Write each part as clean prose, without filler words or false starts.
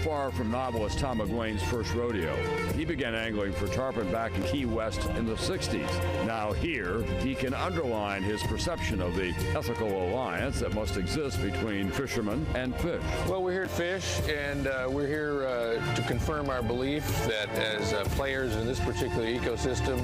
far from novelist Tom McGuane's first rodeo. He began angling for tarpon back in Key West in the 60s. Now here, he can underline his perception of the ethical alliance that must exist between fishermen and fish. Well, we're here to fish, and we're here to confirm our belief that as players in this particular ecosystem,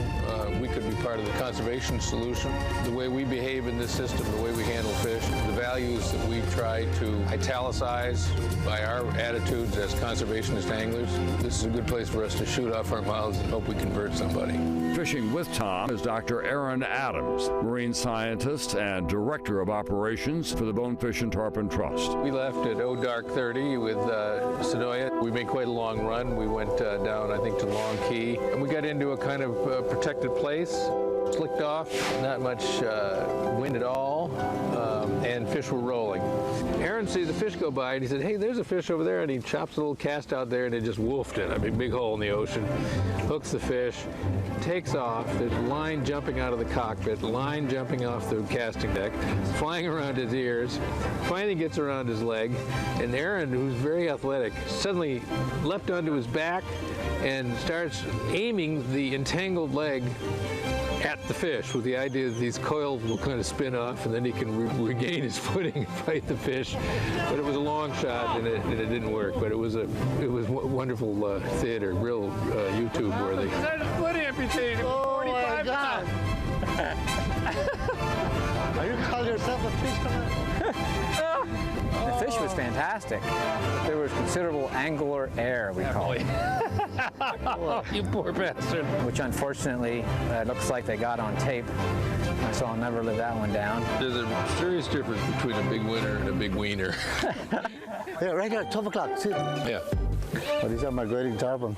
we could be part of the conservation solution. The way we behave in this system, the way we handle fish, the values that we try to italicize by our attitudes as conservationist anglers, this is a good place for us to shoot off our mouths and hope we convert somebody. Fishing with Tom is Dr. Aaron Adams, marine scientist and director of operations for the Bonefish and Tarpon Trust. We left at dark 30 with Sonoya. We made quite a long run. We went down, I think, to Long Key, and we got into a kind of protected place. Slicked off, not much wind at all, and fish were rolling. Aaron sees the fish go by, and he said, hey, there's a fish over there, and he chops a little cast out there, and it just woofed it. I mean, big hole in the ocean, hooks the fish, takes off. There's line jumping out of the cockpit, line jumping off the casting deck, flying around his ears, finally gets around his leg, and Aaron, who's very athletic, suddenly leapt onto his back and starts aiming the entangled leg at the fish with the idea that these coils will kind of spin off and then he can regain his footing and fight the fish. But it was a long shot and it didn't work. But it was wonderful theater, real YouTube worthy. There's a foot amputated 45 times. Are you calling yourself a fisherman? The fish was fantastic. There was considerable angular air, we call it. Oh, you poor bastard. Which unfortunately looks like they got on tape, so I'll never live that one down. There's a serious difference between a big winner and a big wiener. Yeah, right here, 12 o'clock, see? Yeah. Oh, these are migrating tarpon.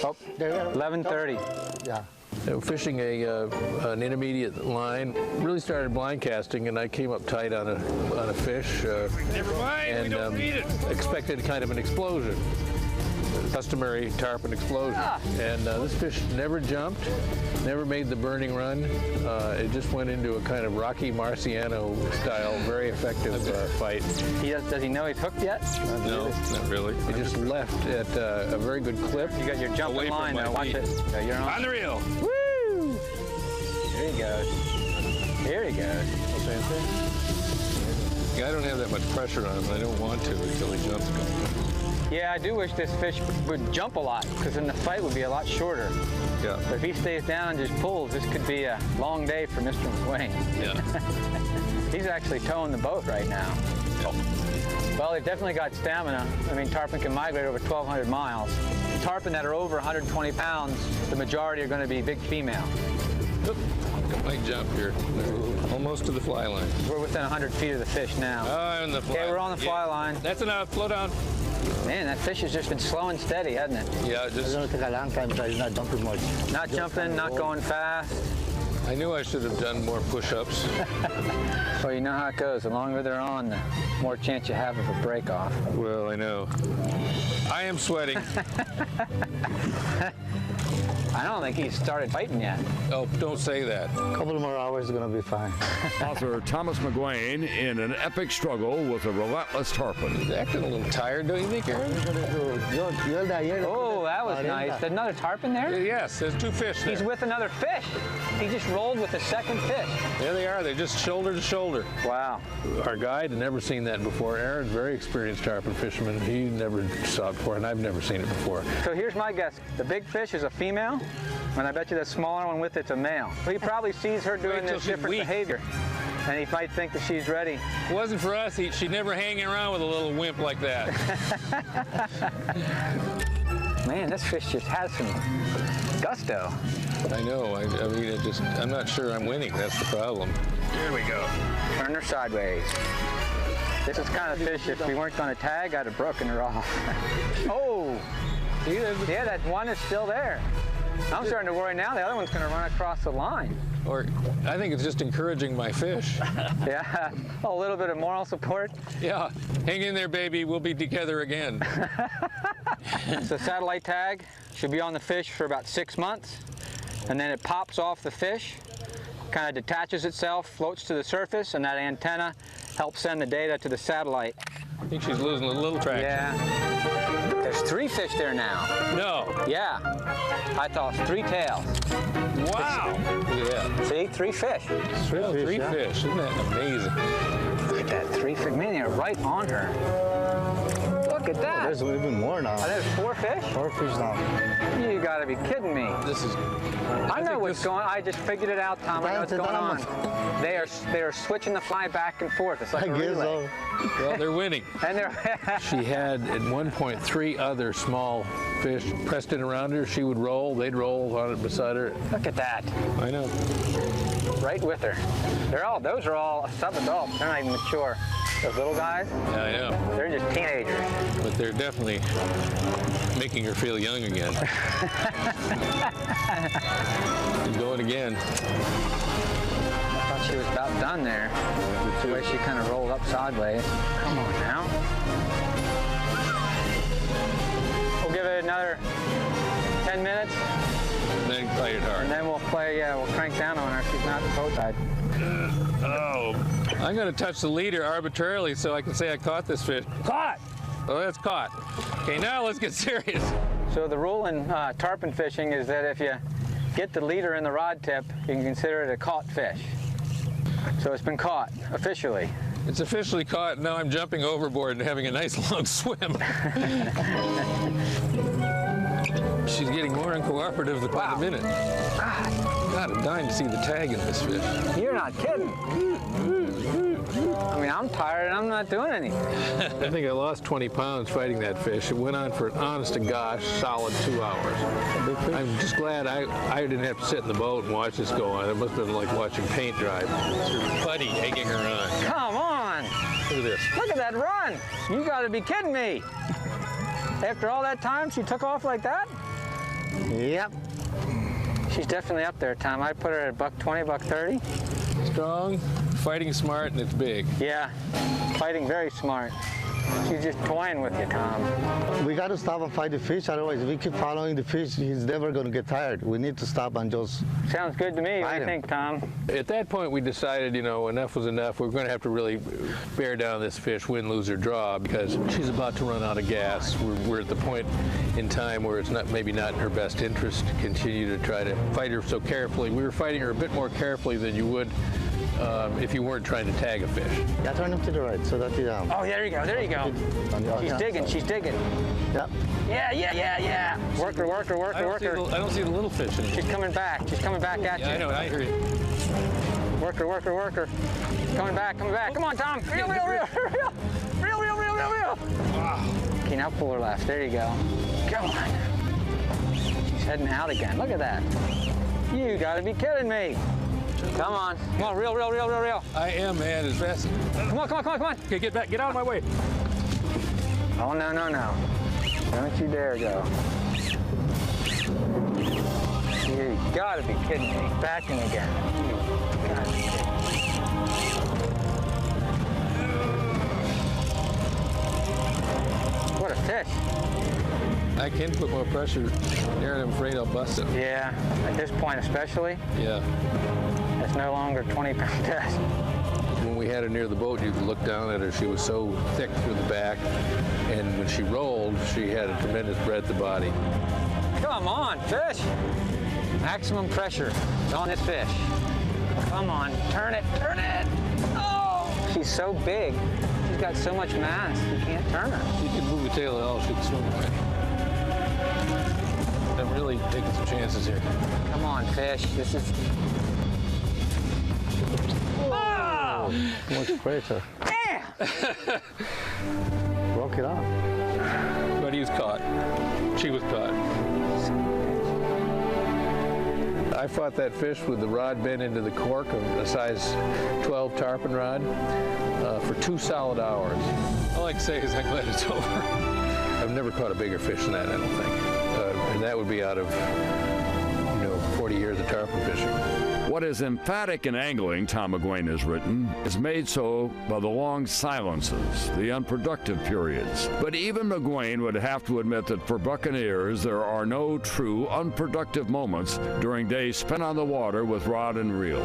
Oh, 11:30. Yeah. Fishing an intermediate line, really started blind casting, and I came up tight on a fish. Never mind, and we don't need it. Expected kind of an explosion, customary tarpon explosion. And this fish never jumped, never made the burning run. It just went into a kind of Rocky Marciano style, very effective fight. Does he know he's hooked yet? No, not really. He just left at a very good clip. You got your jumping line now. Watch it. Yeah, you're On the reel. Woo! Here he goes. Here he goes. Yeah, I don't have that much pressure on him. I don't want to until he jumps. Yeah, I do wish this fish would jump a lot, because then the fight would be a lot shorter. Yeah. But if he stays down and just pulls, this could be a long day for Mr. McGuane. Yeah. He's actually towing the boat right now. Oh. Well, they've definitely got stamina. I mean, tarpon can migrate over 1,200 miles. Tarpon that are over 120 pounds, the majority are going to be big female. Oop, got my jump here. Almost to the fly line. We're within 100 feet of the fish now. Oh, on the fly. Okay, we're on the fly line. That's enough. Float down. Man, that fish has just been slow and steady, hasn't it? Yeah, It's just. going to take a long time because he's not jumping much. Not jumping, not going fast. I knew I should have done more push-ups. Well, you know how it goes. The longer they're on, the more chance you have of a break-off. Well, I know. I am sweating. I don't think he's started fighting yet. Oh, don't say that. A couple more hours is going to be fine. Author Thomas McGuane in an epic struggle with a relentless tarpon. He's acting a little tired, don't you think, Aaron? Oh, that was nice. There's another tarpon there? Yes, there's two fish there. He's with another fish. He just rolled with the second fish. There they are. They're just shoulder to shoulder. Wow. Our guide had never seen that before. Aaron's a very experienced tarpon fisherman. He never saw it before, and I've never seen it before. So here's my guess. The big fish is a female, and I bet you the smaller one with it's a male. He probably sees her doing this different behavior, and he might think that she's ready. If it wasn't for us, she'd never hang around with a little wimp like that. Man, this fish just has some gusto. I know. I mean, I'm not sure I'm winning. That's the problem. Here we go. Turn her sideways. This is the kind of fish, if we weren't going to tag, I'd have broken her off. Oh! Yeah, that one is still there. I'm starting to worry now the other one's going to run across the line. Or I think it's just encouraging my fish. Yeah, a little bit of moral support. Yeah, hang in there, baby. We'll be together again. So satellite tag should be on the fish for about 6 months, and then it pops off the fish, kind of detaches itself, floats to the surface, and that antenna helps send the data to the satellite. I think she's losing a little traction. Yeah. 3 fish there now. No. Yeah. I thought 3 tails. Wow. Look at that. See, 3 fish. Three fish. Isn't that amazing? Look at that, 3 fish. Man, they're right on her. Look at that. There's even more now. Oh, there's 4 fish? 4 fish now. You gotta be kidding me. This is. I know what's going on. I just figured it out, Tom. I know what's going on. They are switching the fly back and forth. It's like I a guess relay. so. Well, they're winning. And they're She had at one point 3 other small fish pressed in around her. She would roll. They'd roll on it beside her. look at that. I know. Right with her. Those are all sub-adults. They're not even mature. Those little guys, Yeah, I know. they're just teenagers. But they're definitely making her feel young again. She's going again. I thought she was about done there. The way she kind of rolled up sideways. Come on now. We'll give it another 10 minutes, And then fight it hard. and then we'll crank down on her if she's not boat tied. Oh. I'm going to touch the leader arbitrarily so I can say I caught this fish. Caught! Oh, that's caught. Okay, now let's get serious. So the rule in tarpon fishing is that if you get the leader in the rod tip, you can consider it a caught fish. So it's been caught, officially. It's officially caught. Now I'm jumping overboard and having a nice long swim. She's getting more uncooperative by the minute. God, I'm dying to see the tag in this fish. You're not kidding. I mean, I'm tired and I'm not doing anything. I think I lost 20 pounds fighting that fish. It went on for an honest to gosh solid 2 hours. I'm just glad I didn't have to sit in the boat and watch this go on. It must have been like watching paint dry. It's her buddy egging her on. Come on. Look at this. Look at that run. You gotta be kidding me. After all that time, she took off like that? Yep. She's definitely up there, Tom. I put her at $120, $130. Strong, fighting smart, and it's big. Yeah, fighting very smart. She's just toying with you, Tom. We got to stop and fight the fish, otherwise if we keep following the fish, he's never going to get tired. We need to stop and just... Sounds good to me. What do you think, Tom? At that point, we decided, enough was enough. We're going to have to really bear down this fish, win, lose, or draw, because she's about to run out of gas. We're at the point in time where it's maybe not in her best interest to continue to try to fight her so carefully. We were fighting her a bit more carefully than you would if you weren't trying to tag a fish. Yeah, turn him to the right so that he... Oh, there you go, there you go. She's digging, she's digging. Yep. Yeah. Work her. I don't see the little fish anymore. She's coming back at you. I know, I hear you. Work her. Coming back. Come on, Tom. Reel. Wow. Okay, now pull her left. There you go. Come on. She's heading out again. Look at that. You gotta be kidding me. Come on, reel. I am, man, as fast. Come on. Okay, get back, get out of my way. Oh, no. Don't you dare go. You gotta be kidding me. Backing again. You gotta be kidding me. What a fish. I can put more pressure there, and I'm afraid I'll bust it. Yeah, at this point especially, Yeah. it's no longer a 20-pound test. When we had her near the boat, you could look down at her. She was so thick through the back, and when she rolled, she had a tremendous breadth of body. Come on, fish. Maximum pressure on this fish. Come on, turn it. Oh, she's so big. She's got so much mass, you can't turn her. She can move the tail at all. She can swim away. I'm really taking some chances here. Come on, fish. This is... Oh! Too much pressure. Damn! Broke it off. But he was caught. She was caught. I fought that fish with the rod bent into the cork of a size 12 tarpon rod for 2 solid hours. All I can say is I'm glad it's over. I've never caught a bigger fish than that, I don't think. And that would be out of, 40 years of tarpon fishing. What is emphatic in angling, Tom McGuane has written, is made so by the long silences, the unproductive periods. But even McGuane would have to admit that for buccaneers, there are no true unproductive moments during days spent on the water with rod and reel.